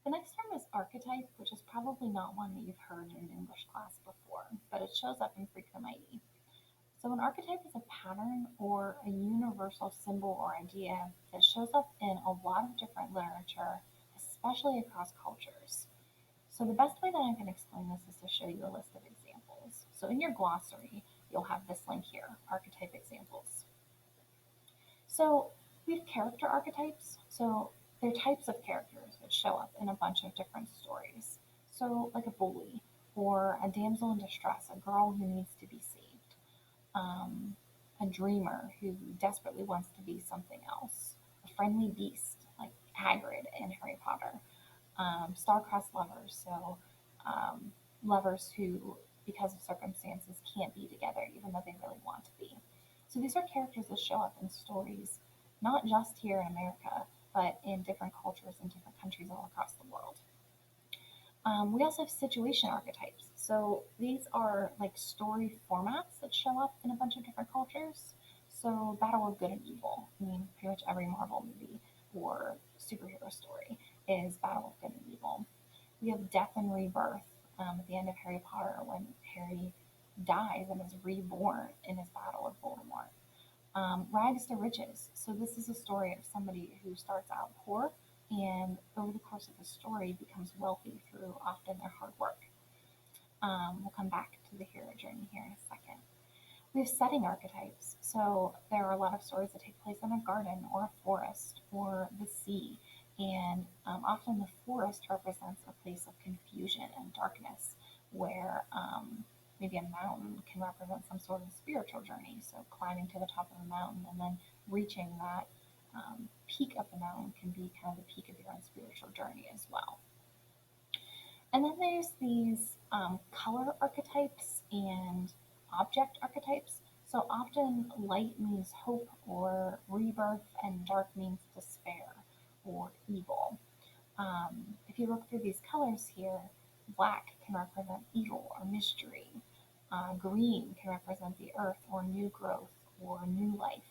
The next term is archetype, which is probably not one that you've heard in an English class before, but it shows up in frequently. So an archetype is a pattern or a universal symbol or idea that shows up in a lot of different literature, especially across cultures. So the best way that I can explain this is to show you a list of examples. So in your glossary, you'll have this link here, archetype examples. So we have character archetypes. So they're types of characters that show up in a bunch of different stories. So like a bully or a damsel in distress, a girl who needs to be saved, a dreamer who desperately wants to be something else, a friendly beast like Hagrid in Harry Potter, star-crossed lovers, so lovers who, because of circumstances, can't be together even though they really want to be. So these are characters that show up in stories, not just here in America, but in different cultures and different countries all across the world. We also have situation archetypes. So these are like story formats that show up in a bunch of different cultures. So Battle of Good and Evil. I mean, pretty much every Marvel movie or superhero story is Battle of Good and Evil. We have Death and Rebirth at the end of Harry Potter when Harry dies and is reborn in his battle with Voldemort. Rags to Riches. So this is a story of somebody who starts out poor and over the course of the story becomes wealthy through often their hard work. We'll come back to the hero journey here in a second. We have setting archetypes. So there are a lot of stories that take place in a garden or a forest or the sea. And often the forest represents a place of confusion and darkness where maybe a mountain can represent some sort of spiritual journey. So climbing to the top of a mountain and then reaching that peak of the mountain can be kind of the peak of your own spiritual journey as well. And then there's these color archetypes and object archetypes. So often light means hope or rebirth, and dark means despair or evil. If you look through these colors here, black can represent evil or mystery. Green can represent the earth or new growth or new life.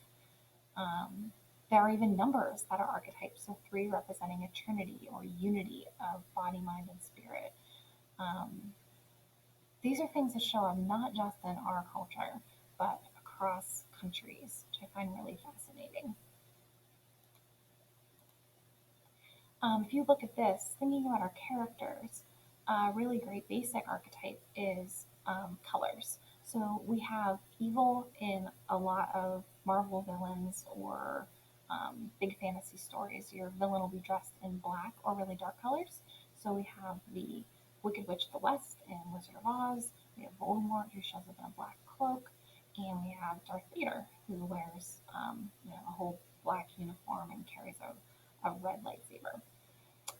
Um, there are even numbers that are archetypes, so three representing a trinity or unity of body, mind, and spirit. Um, these are things that show up not just in our culture, but across countries, which I find really fascinating. If you look at this, thinking about our characters, a really great basic archetype is colors. So we have evil in a lot of Marvel villains or big fantasy stories. Your villain will be dressed in black or really dark colors. So we have the Wicked Witch of the West in Wizard of Oz. We have Voldemort who shows up in a black cloak, and we have Darth Vader who wears a whole black uniform and carries a red lightsaber.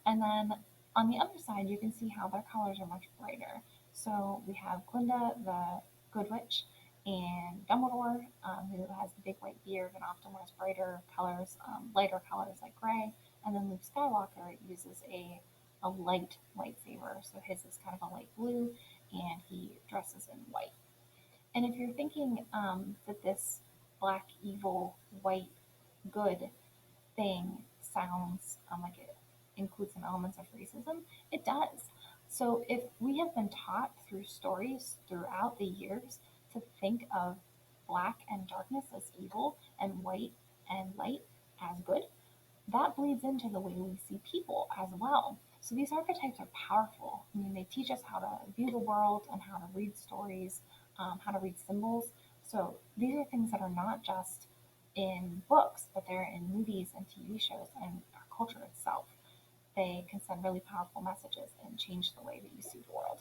And then on the other side, you can see how their colors are much brighter. So we have Glinda, the Good Witch, and Dumbledore, who has the big white beard and often wears brighter colors, lighter colors like gray. And then Luke Skywalker uses a light lightsaber, so his is kind of a light blue, and he dresses in white. And if you're thinking that this black, evil, white, good thing sounds like it includes some elements of racism, it does. So if we have been taught through stories throughout the years to think of black and darkness as evil and white and light as good, that bleeds into the way we see people as well. So these archetypes are powerful. I mean, they teach us how to view the world and how to read stories, how to read symbols. So these are things that are not just in books, but they're in movies and TV shows and our culture itself. They can send really powerful messages and change the way that you see the world.